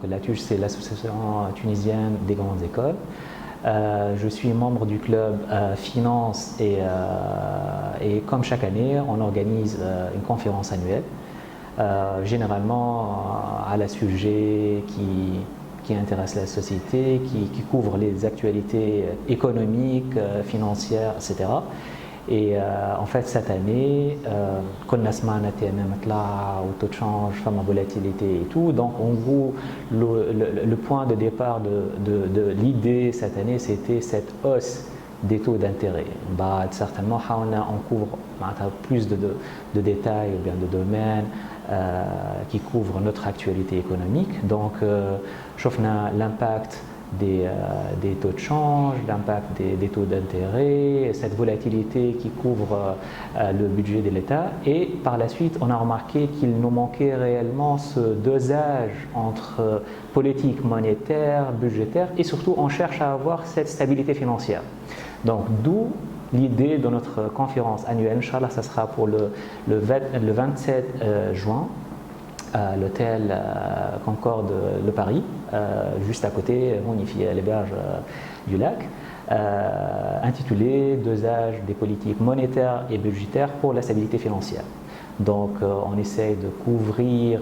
l'ATUJ, c'est l'association tunisienne des grandes écoles. Je suis membre du club Finance et comme chaque année, on organise une conférence annuelle, généralement à la sujet qui intéresse la société, qui couvre les actualités économiques, financières, etc. Et en fait, cette année, كنا سمعنا TNM طلع au taux de change, femme volatilité et tout. Donc, en gros, le point de départ de l'idée cette année, c'était cette hausse des taux d'intérêt. Bah, certainement, on couvre plus de détails ou bien de domaines qui couvrent notre actualité économique. Donc, شفنا l'impact des taux de change, l'impact des taux d'intérêt, cette volatilité qui couvre le budget de l'État. Et par la suite, on a remarqué qu'il nous manquait réellement ce dosage entre politique monétaire, budgétaire, et surtout on cherche à avoir cette stabilité financière. Donc d'où l'idée de notre conférence annuelle, Inch'Allah, ça sera pour le 27 juin. À l'hôtel Concorde de Paris, juste à côté, on y fait les berges du lac, intitulé Dosage des politiques monétaires et budgétaires pour la stabilité financière. Donc on essaye de couvrir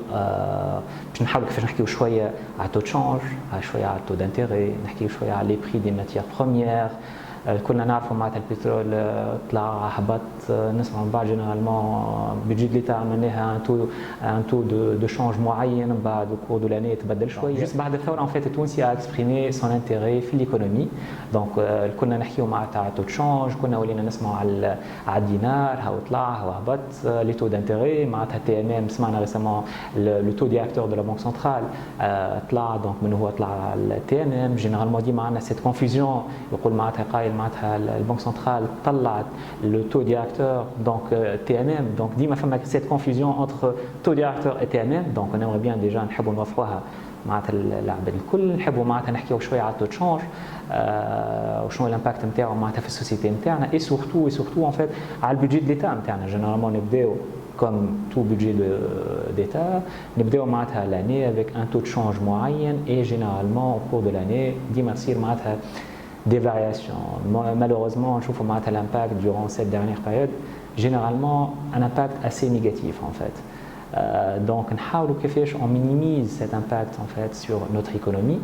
نحاول كيفاش نحكيو شويه على taux de change, شويه على taux d'intérêt, نحكيو شويه على les prix des matières premières. كنا نعرفوا معناتها البترول طلع هبط نسمع من بعد جينيرالمون بيجي ليتا عملناها ان تو دو شانج معين من بعد الكور دو لاني تبدل شويه جوست بعد الثوره ان فيت التونسي ا اكسبريمي سون انتيري في ليكونومي دونك كنا نحكيو معناتها على تو شانج كنا ولينا نسمعوا على الدينار هاو طلع هاو هبط لي تو دانتيري معناتها تي ام ام سمعنا ريسامون لو تو ديريكتور دو لا بانك سنترال طلع دونك من هو طلع التي ام ام جينيرالمون ديما عندنا سيت كونفوزيون يقول معناتها قايل معناتها البنك سنترال طلعت لو تو ديريكتور دونك تي ام ام دونك ديما فما سيت كونفوزيون انتر تو ديريكتور اي تي ام ام دونك انا بيان ديجا نحبوا نوضحوها معناتها العباد الكل نحبوا معناتها نحكيو شويه على التو تشونج وشنو الامباكت نتاعو معناتها في السوسيتي نتاعنا اي سورتو ان فيت على البيدجي دو ليتا نتاعنا جينيرالمون نبداو comme tout budget d'État, nous بداو معناتها l'année avec un taux de change moyen et généralement au cours de l'année ديما تصير معناتها des variations. Malheureusement, je trouve que l'impact durant cette dernière période, généralement, un impact assez négatif en fait. Donc, on minimise cet impact en fait sur notre économie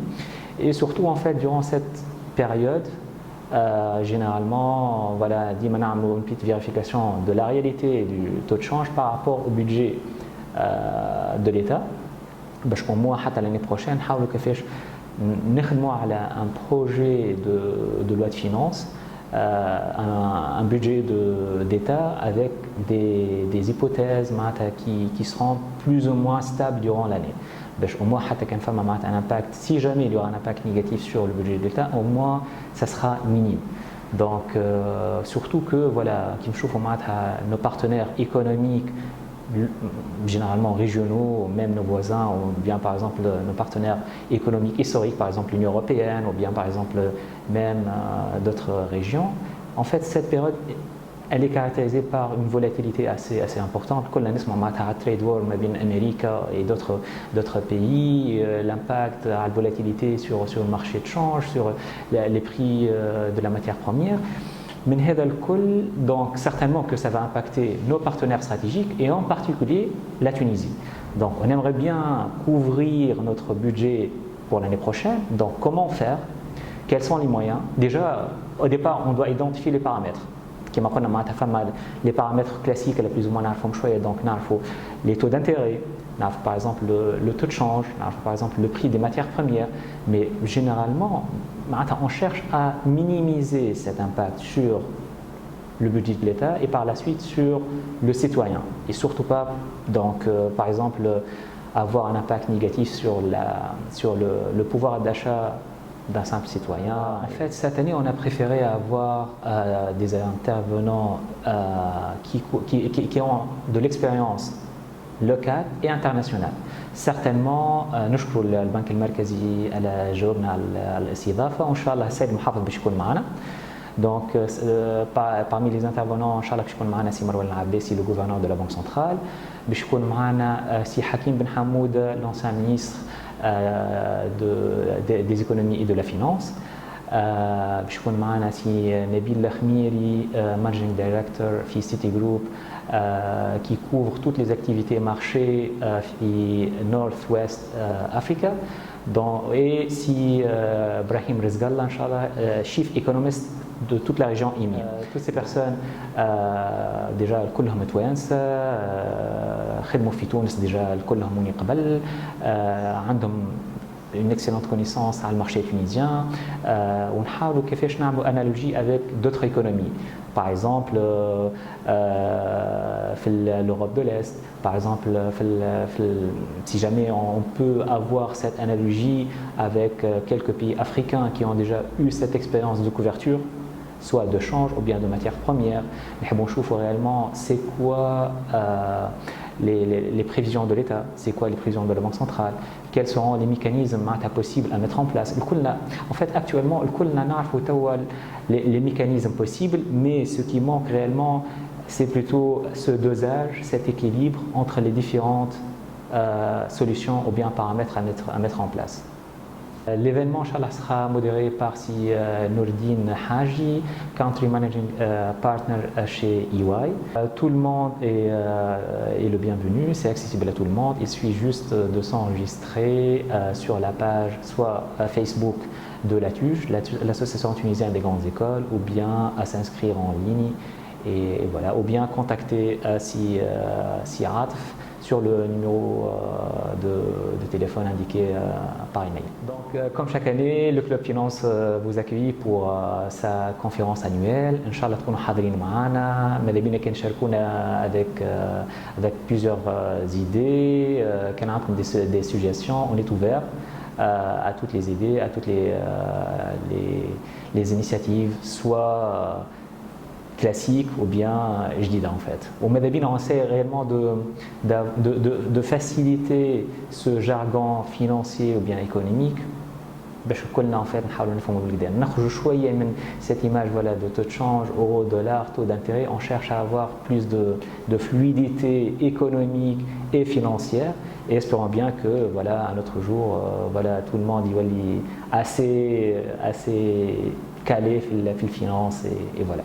et surtout en fait durant cette période, généralement, voilà, une petite vérification de la réalité du taux de change par rapport au budget de l'État. Pour moi, l'année prochaine, نخدموا على un projet de loi de finances, un budget d'État avec des hypothèses qui seront plus ou moins stables durant l'année. Au moins, un impact, si jamais il y aura un impact négatif sur le budget de l'État, au moins ça sera minime. Donc, surtout que voilà, nos partenaires économiques généralement régionaux, même nos voisins, ou bien par exemple nos partenaires économiques historiques, par exemple l'Union européenne, ou bien par exemple même d'autres régions. En fait, cette période, elle est caractérisée par une volatilité assez importante. Comme la trade war avec l'Amérique et d'autres pays, l'impact à la volatilité sur le marché de change, sur les prix de la matière première. Donc certainement que ça va impacter nos partenaires stratégiques et en particulier la Tunisie. Donc on aimerait bien couvrir notre budget pour l'année prochaine. Donc comment faire? Quels sont les moyens? Déjà au départ on doit identifier les paramètres. Les paramètres classiques, plus ou moins donc les taux d'intérêt, par exemple le taux de change, par exemple le prix des matières premières, mais généralement on cherche à minimiser cet impact sur le budget de l'État et par la suite sur le citoyen et surtout pas donc par exemple avoir un impact négatif sur le pouvoir d'achat d'un simple citoyen. En fait, cette année, on a préféré avoir des intervenants qui ont de l'expérience locale et internationale. Certainement, نشكر البنك المركزي على جاوبنا على الاستضافة وإن شاء الله السيد المحافظ باش يكون معنا. Donc, parmi les intervenants, Inch'Allah, باش يكون معنا سي مروان العباسي, le gouverneur de la Banque centrale, باش يكون معنا سي حكيم بن حمود, l'ancien ministre des économies et de la finance. باش يكون معنا سي نبيل الخميري Managing Director في City Group qui couvre toutes les activités marché في Northwest Africa. Et si Brahim Rizgallah, Inch'Allah, Chief Economist de toute la région IMI. Toutes ces personnes, déjà, كلهم توانسة خدموا في تونس déjà كلهم من قبل عندهم une excellente connaissance على المارché tunisien ونحاولوا كيفاش نعملوا analogie avec d'autres économies. Par exemple, l'Europe de l'Est, par exemple, si jamais on peut avoir cette analogie avec quelques pays africains qui ont déjà eu cette expérience de couverture, soit de change ou bien de matières premières, on voit réellement c'est quoi les prévisions de l'État, c'est quoi les prévisions de la Banque centrale, quels seront les mécanismes possibles à mettre en place. En fait, actuellement, les mécanismes possibles, mais ce qui manque réellement, c'est plutôt ce dosage, cet équilibre entre les différentes solutions ou bien paramètres à mettre en place. L'événement, Inch'Allah, sera modéré par Nourdine Haji, Country Managing Partner chez EY. Tout le monde est le bienvenu, c'est accessible à tout le monde. Il suffit juste de s'enregistrer sur la page, soit Facebook de la TUJ, l'Association tunisienne des grandes écoles, ou bien à s'inscrire en ligne, et voilà, ou bien contacter si Atf sur le numéro de téléphone indiqué par email. Donc, comme chaque année, le Club Finance vous accueille pour sa conférence annuelle. Inch'Allah, تكونوا حاضرين معنا. ماذا بينا كان شاركونا avec plusieurs idées. كان عندكم des suggestions. On est ouvert à toutes les idées, à toutes les initiatives, soit classique ou bien jdida en fait. Au Madabine, on essaie réellement de faciliter ce jargon financier ou bien économique. باش كلنا en fait نحاولوا نفهموا بالكدا نخرجوا شويه من cette image voilà de taux de change euro dollar taux d'intérêt. On cherche à avoir plus de fluidité économique et financière et espérons bien que voilà un autre jour voilà tout le monde est assez calé في الفinance et voilà.